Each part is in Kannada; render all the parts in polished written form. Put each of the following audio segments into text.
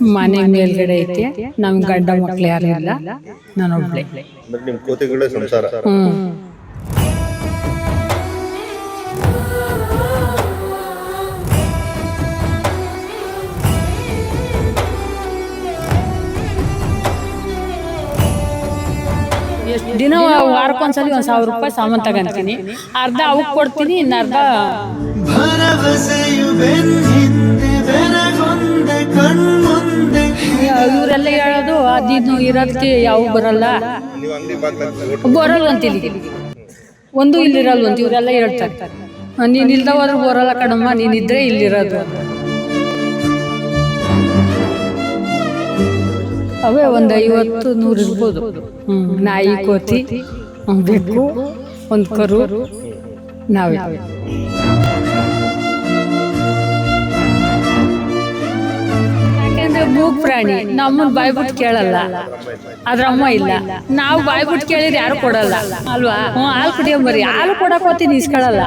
ಮನೆ ಮೇಲ್ಗಡೆ ಐತೆ. ನಮ್ ಗಂಡ ಮಕ್ಳು ಯಾರು ಇಲ್ಲ, ನಾನೊಬ್ಳೆ. ಅಂದ್ರೆ ನಿಮ್ ಕೋತಿಗಳೇ ಸಂಸಾರ. ದಿನ ವಾರಕ್ಕೊಂದ್ಸಲಿ 1,000 ರೂಪಾಯಿ ಸಾಮಾನ್ ತಗೊಂತೀನಿ. ಅರ್ಧ ಅವಕ್ ಕೊಡ್ತೀನಿ, ಇನ್ನ ಅರ್ಧ ಇವರೆಲ್ಲ ಹೇಳೋದು ಅದಿನ್ನು ಇರೋದಕ್ಕೆ ಯಾವ ಬರಲ್ಲ ನೀವು ಅಂಗಡಿ ಬಾಗ್ಲ ಬರಲ್ವಂತ ಇಲ್ಲಿಗೆ ಒಂದು ಇಲ್ಲಿರಲ್ವಂತ ಇವರೆಲ್ಲ ಹೇಳ್ತಾರೆ. ನೀನ್ ಇಲ್ದ ಹೋದ್ರೆ ಬರಲ್ಲ ಕಣಮ್ಮ, ನೀನಿದ್ರೆ ಇಲ್ಲಿರೋದು. ಅವೇ ಒಂದು 50-100 ಇರ್ಬೋದು. ನಾಯಿ, ಕೋತಿ, ಬೆಕ್ಕು, ಒಂದು ಕರು, ನಾವೇ. ಯಾಕೆಂದ್ರೆ ಮೂಗ್ ಪ್ರಾಣಿ, ನಮ್ಮನ್ ಬಾಯ್ಬಿಟ್ಟು ಕೇಳಲ್ಲ, ಅದ್ರ ಅಮ್ಮ ಇಲ್ಲ. ನಾವು ಬಾಯ್ಬಿಟ್ಟು ಕೇಳಿದ್ರೆ ಯಾರು ಕೊಡಲ್ಲ ಅಲ್ವಾ? ಹಾಲು ಕುಡಿಯಂಬರಿ, ಹಾಲು ಕೊಡಕ್ ಹೋಗ್ತೀನಿ, ಇಸ್ಕೊಳಲ್ಲ.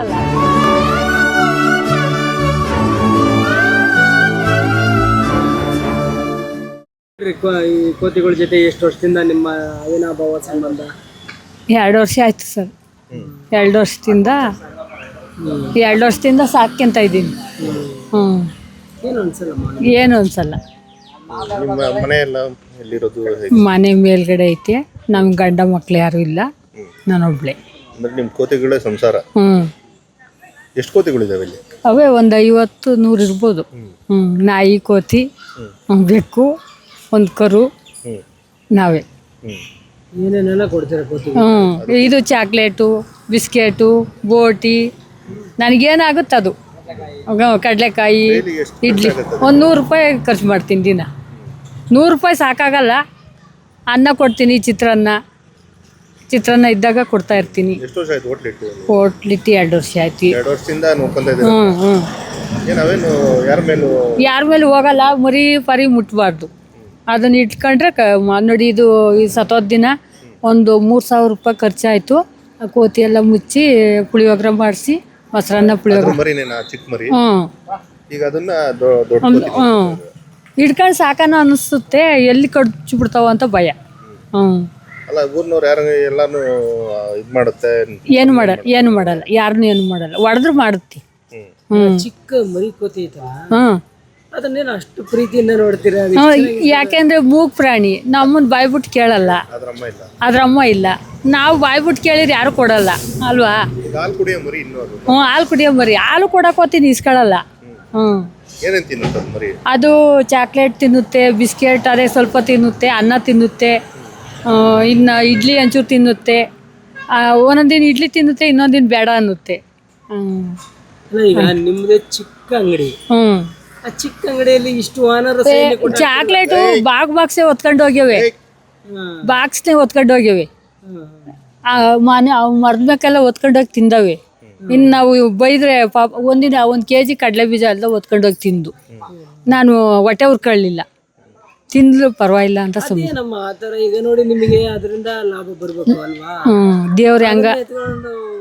ಈ ಕೋತಿಗಳ ಜೊತೆ ಎಷ್ಟು ವರ್ಷದಿಂದ ನಿಮ್ಮ ಅವಿನಾಭಾವ ಸಂಬಂಧ? 2 ವರ್ಷ ಆಯ್ತು ಸರ್. 2 ವರ್ಷದಿಂದ ಸಾಕ್ಯಂತ ಇದ್ದೀನಿ. ಏನು ಅನ್ಸಲ್ಲ. ನಿಮ್ಮ ಮನೆ ಎಲ್ಲ ಎಲ್ಲಿರೋದು? ಮನೆ ಮೇಲ್ಗಡೆ ಐತೆ. ನಮ್ ಗಂಡ ಮಕ್ಳು ಯಾರು ಇಲ್ಲ, ನಾನೊಬ್ಳೆ. ಅಂದ್ರೆ ನಿಮ್ ಕೋತಿಗಳೇ ಸಂಸಾರ. ಎಷ್ಟು ಕೋತಿಗಳಿದಾವೆ ಇಲ್ಲಿ? ಅವೇ ಒಂದು 50-100 ಇರ್ಬೋದು. ನಾಯಿ, ಕೋತಿ, ಬೆಕ್ಕು, ಒಂದು ಕರು, ನಾವೇ. ಏನೇನೆಲ್ಲ ಕೊಡ್ತೀರಾ ಕೋತಿ? ಇದು ಚಾಕ್ಲೇಟು, ಬಿಸ್ಕೆಟು, ಬೋಟಿ, ನನಗೇನಾಗುತ್ತೆ ಅದು ಕಡಲೆಕಾಯಿ, ಇಡ್ಲಿ. ಒಂದು 100 ರೂಪಾಯಿ ಖರ್ಚು ಮಾಡ್ತೀನಿ ದಿನ. 100 ರೂಪಾಯಿ ಸಾಕಾಗಲ್ಲ. ಅನ್ನ ಕೊಡ್ತೀನಿ, ಚಿತ್ರಾನ್ನ ಇದ್ದಾಗ ಕೊಡ್ತಾ ಇರ್ತೀನಿ. ಎಷ್ಟು ವರ್ಷ ಆಯ್ತು ಹೋಟ್ಲಿಟ್ಟು? ಹೋಟ್ಲಿಟ್ಟು 2 ವರ್ಷ ಆಯ್ತು. 2 ವರ್ಷದಿಂದ ನೋಡ್ಕೊಂತ ಇದ್ದೀರಾ? ಏನಾವೇನು ಯಾರ ಮೇಲೂ ಹೋಗಲ್ಲ. ಮರಿ ಪರಿ ಮುಟ್ಬಾರ್ದು. ಅದನ್ನ ಇಟ್ಕೊಂಡ್ರೆ ನೋಡಿ, ಇದು ಈ ಸತ್ತೋದ ದಿನ ಒಂದು 3,000 ರೂಪಾಯಿ ಖರ್ಚಾಯಿತು. ಆ ಕೋತಿ ಎಲ್ಲ ಮುಚ್ಚಿ ಪುಳಿಯೋಗರೆ ಮಾಡಿಸಿ, ಮೊಸರನ್ನ, ಪುಳಿಯೋಗರೆ. ಚಿಕ್ಕ ಮರಿ. ಈಗ ಅದನ್ನ ದೊಡ್ಡ ಹಿಡ್ಕೊಂಡು ಸಾಕನ ಅನಿಸುತ್ತೆ. ಎಲ್ಲಿ ಕಡ್ಚು ಬಿಡ್ತಾವ ಅಂತ ಭಯ. ಅಲ್ಲ, ಊರ್ನವ್ರು ಯಾರು ಎಲ್ಲಾನು ಇದು ಮಾಡುತ್ತೆ? ಏನು ಮಾಡಲ್ಲ, ಯಾರನ್ನೂ ಏನು ಮಾಡಲ್ಲ. ಹೊಡೆದ್ರು ಮಾಡುತ್ತೆ. ಚಿಕ್ಕ ಮರಿ ಕೋತಿ ಐತಲ್ಲ, ಅದನ್ನೇನು ಅಷ್ಟು ಪ್ರೀತಿಯಿಂದ ನೋಡ್ತೀರಾ? ಯಾಕೆಂದ್ರೆ ಮೂಗ್ ಪ್ರಾಣಿ, ನಮ್ಮನ್ ಬಾಯ್ಬಿಟ್ಟು ಕೇಳಲ್ಲ, ಅದ್ರ ಅಮ್ಮ ಇಲ್ಲ. ನಾವು ಬಾಯ್ಬಿಟ್ಟು ಕೇಳಿದ್ರೆ ಯಾರು ಕೊಡಲ್ಲ ಅಲ್ವಾ? ಹಾಲು ಕುಡಿಯೋ ಮರಿ. ಹಾಲು ಕುಡಿಯೋ ಮರಿ. ಹಾಲು ಕೊಡಕ್ ಹೋಗ್ತೀನಿ, ಇಸ್ಕೊಳಲ್ಲ. ಏನೇನು ತಿನ್ನುತ್ತೆ ಮರಿ? ಅದು ಚಾಕ್ಲೇಟ್ ತಿನ್ನುತ್ತೆ, ಬಿಸ್ಕೆಟ್ ಅದೇ ಸ್ವಲ್ಪ ತಿನ್ನುತ್ತೆ, ಅನ್ನ ತಿನ್ನುತ್ತೆ, ಇನ್ನು ಇಡ್ಲಿ ಒಂಚೂರು ತಿನ್ನುತ್ತೆ. ಒಂದೊಂದಿನ ಇಡ್ಲಿ ತಿನ್ನುತ್ತೆ, ಇನ್ನೊಂದಿನ ಬೇಡ ಅನ್ನುತ್ತೆ. ಈಗ ನಿಮ್ದೇ ಚಿಕ್ಕ ಅಂಗಡಿ. ಆ ಚಿಕ್ಕ ಅಂಗಡಿಯಲ್ಲಿ ಇಷ್ಟು ವಾನರ ಚಾಕ್ಲೇಟು ಬಾಕ್ಸೇ ಹೊತ್ಕೊಂಡು ಹೋಗ್ಯವೆ. ಬಾಕ್ಸ್ನೇ ಹೊತ್ಕೊಂಡು ಹೋಗ್ಯವೆ. ಮರದ ಮೇಕೆಲ್ಲ ಹೊತ್ಕೊಂಡೋಗಿ ತಿಂದವೆ. ಇನ್ನು ನಾವು ಬೈದ್ರೆ ಪಾಪ ಒಂದಿನ 1 kg ಕಡಲೆ ಬೀಜ ಎಲ್ಲ ಹೊತ್ಕೊಂಡೋಗಿ ತಿಂದು ನಾನು ಹೊಟ್ಟೆ ಉರ್ಕೊಳ್ಳಿಲ್ಲ. ತಿಂದ್ಲು ಪರವಾಗಿಲ್ಲ ಅಂತ ಸುಮ್ಮನೆ. ನಮ್ಮ ಆತರ ಈಗ ನೋಡಿ, ನಿಮಗೆ ಅದರಿಂದ ಲಾಭ ಬರ್ಬೇಕು ಅಲ್ವಾ? ದೇವ್ರ ಹಂಗ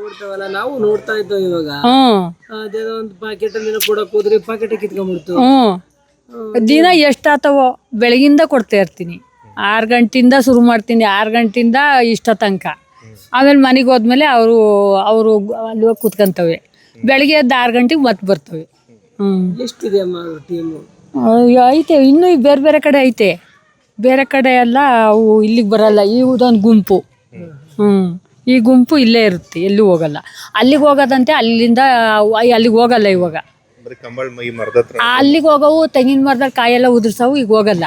ಓಡ್ತಾವಲ್ಲ, ನಾವು ನೋಡ್ತಾ ಇದ್ದೋ ಇವಾಗ. ಅದೇನೋ ಒಂದು ಪಾಕೆಟ್ ಅಲ್ಲಿ ಕೊಡಕ್ ಹೋದ್ರೆ ಪಾಕೆಟ್ ಕಿತ್ಕೊಂಡ್ಬಿಡ್ತು. ದಿನ ಎಷ್ಟಾತವೋ ಬೆಳಗಿಂದ ಕೊಡ್ತಾ ಇರ್ತೀನಿ. 6 ಗಂಟೆಯಿಂದ ಶುರು ಮಾಡ್ತೀನಿ, 6 ಗಂಟೆಯಿಂದ ಇಷ್ಟ ತನಕ. ಆಮೇಲೆ ಮನೆಗೆ ಹೋದ್ಮೇಲೆ ಅವರು ಅಲ್ಲಿ ಹೋಗಿ ಕೂತ್ಕೊಂತವೆ. ಬೆಳಗ್ಗೆ ಎದ್ದು 6 ಗಂಟೆಗೆ ಮತ್ತೆ ಬರ್ತವೆ. ಎಷ್ಟಿದೆ ಅಮ್ಮ ಟೀಮು? ಐತೆ, ಇನ್ನೂ ಬೇರೆ ಬೇರೆ ಕಡೆ ಐತೆ. ಬೇರೆ ಕಡೆ ಎಲ್ಲ ಅವು ಇಲ್ಲಿಗೆ ಬರಲ್ಲ. ಇದೊಂದು ಗುಂಪು. ಈ ಗುಂಪು ಇಲ್ಲೇ ಇರುತ್ತೆ, ಎಲ್ಲೂ ಹೋಗಲ್ಲ. ಅಲ್ಲಿಗೆ ಹೋಗೋದಂತೆ, ಅಲ್ಲಿಂದ ಅಲ್ಲಿಗೆ ಹೋಗಲ್ಲ. ಇವಾಗ ಅಲ್ಲಿಗೆ ಹೋಗವು, ತೆಂಗಿನ ಮರದಲ್ಲಿ ಕಾಯೆಲ್ಲ ಉದುರ್ಸವು, ಈಗ ಹೋಗಲ್ಲ.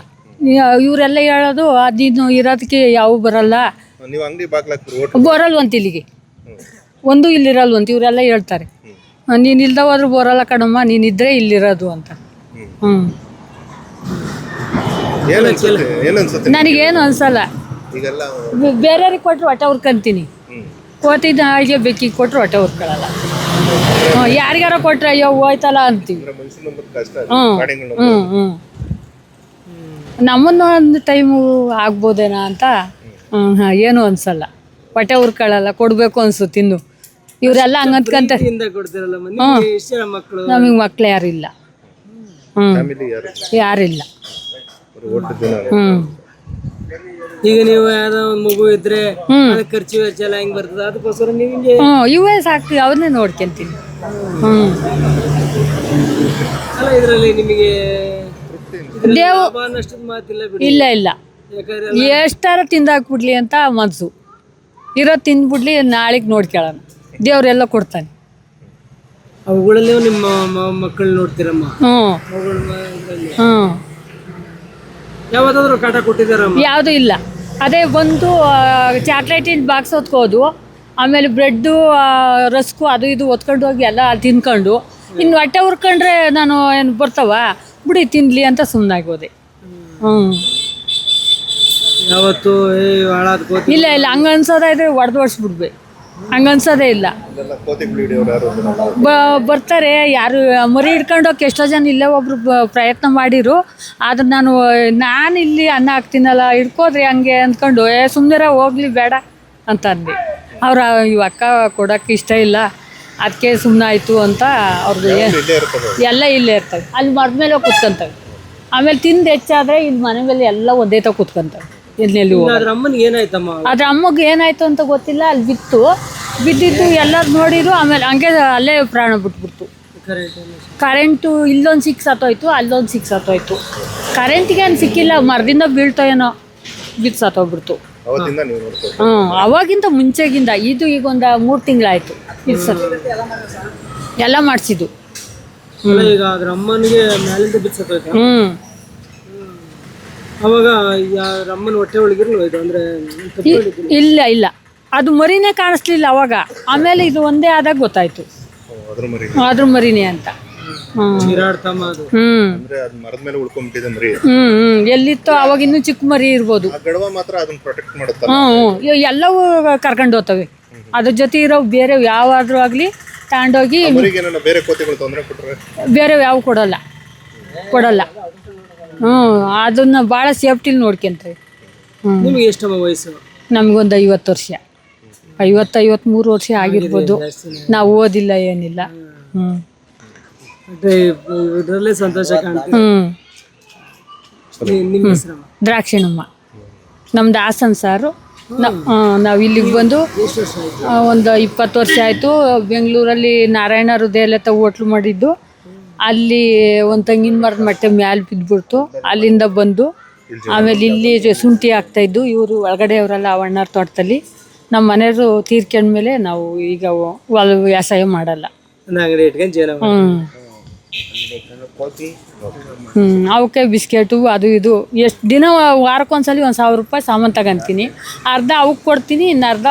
ಇವರೆಲ್ಲ ಹೇಳೋದು ಅದಿನ್ನು ಇರೋದಕ್ಕೆ ಯಾವ ಬರಲ್ಲ, ಬರಲ್ವಂತ ಇಲ್ಲಿಗೆ. ಒಂದು ಇಲ್ಲಿರಲ್ವಂತ ಇವರೆಲ್ಲ ಹೇಳ್ತಾರೆ. ನೀನು ಇಲ್ದ ಹೋದ್ರೆ ಬರಲ್ಲ ಕಣಮ್ಮ, ನೀನಿದ್ರೆ ಇಲ್ಲಿರೋದು ಅಂತ. ನನಗೇನು ಅನ್ಸಲ್ಲ. ಬೇರೆಯವ್ರಿಗೆ ಕೊಟ್ಟರು ಹೊಟ್ಟೆ ಹುರ್ಕೊಂತೀನಿ. ಕೋತಿ ನಾಯಿಗೆ ಬೆಕ್ಕಿಗೆ ಕೊಟ್ಟರು ಹೊಟ್ಟೆ ಹುರ್ಕೊಳ್ಳಲ್ಲ. ಯಾರಿಗಾರ ಕೊಟ್ರೆ ಅಯ್ಯೋ ಹೋಯ್ತಲ್ಲ ಅಂತೀವಿ. ನಮ್ಮನ್ನು ಒಂದು ಟೈಮು ಆಗ್ಬೋದೇನಾ ಅಂತ ಏನು ಅನ್ಸಲ್ಲ. ಹೊಟ್ಟೆ ಹುರ್ಕೊಳ್ಳಲ್ಲ, ಕೊಡಬೇಕು ಅನ್ಸುತ್ತೆ. ಇನ್ನು ಇವರೆಲ್ಲ ಹಂಗಂತ್ಕಂತ. ಮಕ್ಕಳು ನಮಗೆ ಮಕ್ಳು ಯಾರಿಲ್ಲ. ಯಾರಿಲ್ಲ. ಒಟ್ಟು ಜೀವನ ಹ್ಮ್ ಈಗ ನೀವು ಯಾವ್ದೋ ಒಂದು ಮಗು ಇದ್ರೆ ಅದಕ್ಕೆ ಖರ್ಚು ವೆಚ್ಚ ಎಲ್ಲ ಹೆಂಗ್ ಬರ್ತದೆ ಅದಕ್ಕೋಸ್ಕರ ನೀವು ಹಿಂಗೆ ಇವೇ ಸಾಕು ಅವನ್ನೇ ನೋಡ್ಕೊಂತೀನಿ. ಅಲ್ಲ ಇದರಲ್ಲಿ ನಿಮಗೆ ದೇವ್ ಲಾಭ ನಷ್ಟದ ಮಾತಿಲ್ಲ ಬಿಡಿ. ಇಲ್ಲ ಇಲ್ಲ, ಯಾಕಂದ್ರೆ ಎಷ್ಟಾರ ತಿಂದಾಕ್ಬಿಡ್ಲಿ ಅಂತ ಮನ್ಸು ಇರೋ ತಿಂದ್ಬಿಡ್ಲಿ, ನಾಳೆಗೆ ನೋಡ್ಕೊಳ್ಳೋಣ, ದೇವ್ರೆಲ್ಲ ಕೊಡ್ತಾನೆ. ಅವುಗಳಲ್ಲಿ ನಿಮ್ಮ ಮಕ್ಕಳು ನೋಡ್ತೀರಮ್ಮ. ಮಗಳು ಯಾವ್ದಾದ್ರು ಕಾಟ ಕೊಟ್ಟಿದ್ದಾರಮ್ಮ? ಯಾವುದೂ ಇಲ್ಲ. ಅದೇ ಬಂದು ಚಾಕ್ಲೇಟಿನ ಬಾಕ್ಸ್ ಹೊತ್ಕೋದು, ಆಮೇಲೆ ಬ್ರೆಡ್ಡು ರಸ್ಕು ಅದು ಇದು ಹೊತ್ಕೊಂಡು ಹೋಗಿ ಎಲ್ಲ ತಿನ್ಕೊಂಡು, ಇನ್ನು ಹೊಟ್ಟೆ ಹುರ್ಕೊಂಡ್ರೆ ನಾನು ಏನು ಬರ್ತಾವ ಬಿಡಿ ತಿನ್ಲಿ ಅಂತ ಸುಮ್ಮನಾಗೋದೆ. ಯಾವತ್ತು ಹಾಳಾದ ಕೋತಿ ಇಲ್ಲ ಇಲ್ಲ, ಹಂಗೆ ಅನ್ಸೋದೇ ಇದ್ರೆ ಹೊಡೆದೋಡ್ಸ್ಬಿಡ್ಬೇಕು, ಹಂಗೆ ಅನ್ಸೋದೇ ಇಲ್ಲ. ಕೋತಿಗಳು ಹಿಡಿಯೋರು ಯಾರು ಬರ್ತಾರೆ, ಯಾರು ಮರಿ ಹಿಡ್ಕೊಂಡೋಗಿ ಎಷ್ಟೋ ಜನ ಇಲ್ಲೇ ಒಬ್ರು ಪ್ರಯತ್ನ ಮಾಡಿರು. ಆದ್ರೆ ನಾನು ಇಲ್ಲಿ ಅನ್ನ ಹಾಕ್ತೀನಲ್ಲ, ಹಿಡ್ಕೋದ್ರಿ ಹಂಗೆ ಅಂದ್ಕೊಂಡು ಸುಮ್ಮನೆ ಹೋಗ್ಲಿ ಬೇಡ ಅಂತ ಅಂದೆ. ಅವ್ರ ಇವ್ ಅಕ್ಕ ಕೊಡೋಕ್ಕೆ ಇಷ್ಟ ಇಲ್ಲ, ಅದಕ್ಕೆ ಸುಮ್ಮನಾಯ್ತು ಅಂತ ಅವ್ರದ್ದು ಇಲ್ಲೇ ಇರ್ತದೆ. ಎಲ್ಲ ಇಲ್ಲೇ ಇರ್ತವೆ. ಅಲ್ಲಿ ಮರದ ಮೇಲೆ ಹೋಗಿ ಕೂತ್ಕೊಂತವೆ. ಆಮೇಲೆ ತಿಂದು ಹೆಚ್ಚಾದರೆ ಇಲ್ಲಿ ಮನೆ ಮೇಲೆ ಎಲ್ಲ ಒಂದೇ ತ ಕೂತ್ಕೊಂತವೆ, ಎಲ್ಲೆಲ್ಲಿ ಹೋಗಿ. ಅದ್ರ ಅಮ್ಮನಿಗೆ ಏನಾಯ್ತಮ್ಮ? ಅದ್ರ ಅಮ್ಮಗೆ ಏನಾಯ್ತು ಅಂತ ಗೊತ್ತಿಲ್ಲ. ಅಲ್ಲಿ ಬಿದ್ದಿದ್ದು ಎಲ್ಲರೂ ನೋಡಿದ್ರು. ಆಮೇಲೆ ಹಂಗೆ ಅಲ್ಲೇ ಪ್ರಾಣ ಬಿಟ್ಬಿಡ್ತು. ಕರೆಂಟು ಇಲ್ಲೊಂದು 6 ಸತ್ತೋಯ್ತು, ಅಲ್ಲೊಂದು 6 ಸತ್ತೋಯ್ತು. ಕರೆಂಟಿಗೆ ಏನು ಸಿಕ್ಕಿಲ್ಲ, ಮರದಿಂದ ಬೀಳ್ತೋ ಏನೋ ಬಿದ್ದು ಸತ್ತೋಗ್ಬಿಡ್ತು. ಅವತ್ತಿಂದ ನೀವು ನೋಡ್ತೀವಿ. ಅವಾಗಿಂತ ಮುಂಚೆಗಿಂದ ಇದು ಈಗ ಒಂದು 3 ತಿಂಗಳಾಯ್ತು ಇದು ಸತ್ತು ಎಲ್ಲ ಮಾಡಿಸಿದ್ದು. ಈಗ ಅದ್ರ ಅಮ್ಮನಿಗೆ ಮ್ಯಾಲಿಂದ ಬಿಚ್ಚೋಯ್ತು. ಅವಾಗ ಅಮ್ಮನ ಹೊಟ್ಟೆ ಒಳಗಿರ್ಲು ಇದು ಅಂದ್ರೆ ಇಲ್ಲ ಇಲ್ಲ, ಅದು ಮರಿನೇ ಕಾಣಿಸ್ಲಿಲ್ಲ ಅವಾಗ. ಆಮೇಲೆ ಇದು ಒಂದೇ ಆದಾಗ ಗೊತ್ತಾಯ್ತು ಅದ್ರ ಮರಿನೇ ಅಂತ. ನೀರಾಡ್ತಮ್ಮ ಅದು. ಅಂದ್ರೆ ಅದು ಮರದ ಮೇಲೆ ಉಳ್ಕೊಂಡ್ಬಿಟ್ಟಿದೆ ಮರಿ. ಎಲ್ಲಿತ್ತೋ ಅವಾಗ ಇನ್ನೂ ಚಿಕ್ಕ ಮರಿ ಇರ್ಬೋದು. ಆ ಗಡವ ಮಾತ್ರ ಅದನ್ನ ಪ್ರೊಟೆಕ್ಟ್ ಮಾಡುತ್ತೆ. ಎಲ್ಲವೂ ಕರ್ಕೊಂಡು ಹೋಗ್ತವೆ. ಅದ್ರ ಜೊತೆ ಇರೋ ಬೇರೆ ಯಾವಾದ್ರೂ ಆಗಲಿ ತಗೊಂಡೋಗಿ. ಬೇರೆ ಕೋತಿಗಳು ತೊಂದರೆ ಕೊಟ್ಟರೆ ಬೇರೆ ಯಾವ ಕೊಡಲ್ಲ. ಅದನ್ನ ಭಾಳ ಸೇಫ್ಟಿಲಿ ನೋಡ್ಕೊಂತೀವಿ. ನಿಮಗೆ ಎಷ್ಟಮ್ಮ ವಯಸ್ಸು? ನಮಗೊಂದು 50 ವರ್ಷ, 53 ವರ್ಷ ಆಗಿರ್ಬೋದು. ನಾವು ಓದಿಲ್ಲ ಏನಿಲ್ಲ. ಇದರಲ್ಲೇ ಸಂತೋಷ ಕಾಣ್ತೀವಿ. ನಿಮ್ಮ ಹೆಸರಮ್ಮ? ದ್ರಾಕ್ಷಿಣಮ್ಮ. ನಮ್ದು ಹಾಸನ್ ಸಾರು. ನಾವು ಇಲ್ಲಿಗೆ ಬಂದು ಒಂದು 20 ವರ್ಷ ಆಯಿತು. ಬೆಂಗಳೂರಲ್ಲಿ ನಾರಾಯಣ ಹೃದಯಲತ ಹೋಟ್ಲು ಮಾಡಿದ್ದು. ಅಲ್ಲಿ ಒಂದು ತೆಂಗಿನ ಮರದ ಮಟ್ಟೆ ಮ್ಯಾಲೆ ಬಿದ್ದುಬಿಡ್ತು. ಅಲ್ಲಿಂದ ಬಂದು ಆಮೇಲೆ ಇಲ್ಲಿ ಶುಂಠಿ ಹಾಕ್ತಾಯಿದ್ದು ಇವರು ಒಳಗಡೆ ಅವರೆಲ್ಲ ಅವಣ್ಣರ ತೋಟದಲ್ಲಿ. ನಮ್ಮ ಮನೆಯವರು ತೀರ್ಕೊಂಡ್ಮೇಲೆ ನಾವು ಈಗ ಹೊಲ ವ್ಯವಸಾಯ ಮಾಡಲ್ಲ. ಅವಕ್ಕೆ ಬಿಸ್ಕೆಟು ಅದು ಇದು ಎಷ್ಟು ದಿನ ವಾರಕ್ಕೊಂದ್ಸಲಿ 1000 ರೂಪಾಯಿ ಸಾಮಾನು ತಗೊಂತೀನಿ. ಅರ್ಧ ಅವಕ್ಕೆ ಕೊಡ್ತೀನಿ, ಇನ್ನು ಅರ್ಧ